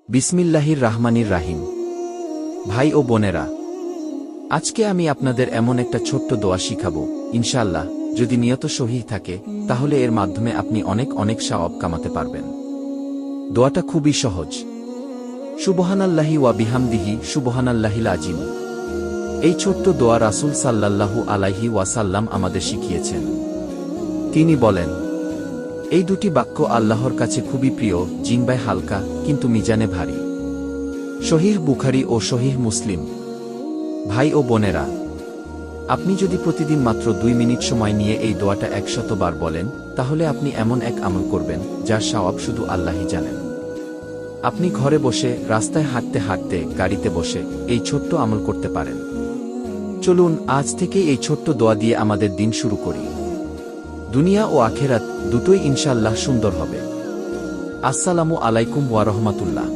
বিসমিল্লাহির রাহমানির রাহিম। ভাই ও বোনেরা, আজকে আমি আপনাদের এমন একটা ছোট্ট দোয়া শিখাবো, ইনশাআল্লাহ যদি নিয়ত সহিহ থাকে তাহলে এর মাধ্যমে আপনি অনেক অনেক সওয়াব কামাতে পারবেন। দোয়াটা খুবই সহজ। সুবহানাল্লাহি ওয়া বিহামদিহি সুবহানাল্লাহিল আযীম। এই ছোট্ট দোয়া রাসূল সাল্লাল্লাহু আলাইহি ওয়াসাল্লাম আমাদের শিখিয়েছেন। তিনি বলেন, এই দুটি বাক্য আল্লাহর কাছে খুবই প্রিয়, জিহ্বায় হালকা কিন্তু মিজানে ভারী। সহিহ বুখারী ও সহিহ মুসলিম। ভাই ও বোনেরা, আপনি যদি প্রতিদিন মাত্র 2 মিনিট সময় নিয়ে এই দোয়াটা 100 বার বলেন, তাহলে আপনি এমন এক আমল করবেন যার সওয়াব শুধু আল্লাহই জানেন। আপনি ঘরে বসে, রাস্তায় হাঁটতে হাঁটতে, গাড়িতে বসে এই ছোট্ট আমল করতে পারেন। চলুন আজ থেকেই এই ছোট্ট দোয়া দিয়ে আমাদের দিন শুরু করি। দুনিয়া ও আখেরাত দুটোই ইনশাআল্লাহ সুন্দর হবে। আসসালামু আলাইকুম ওয়া রাহমাতুল্লাহ।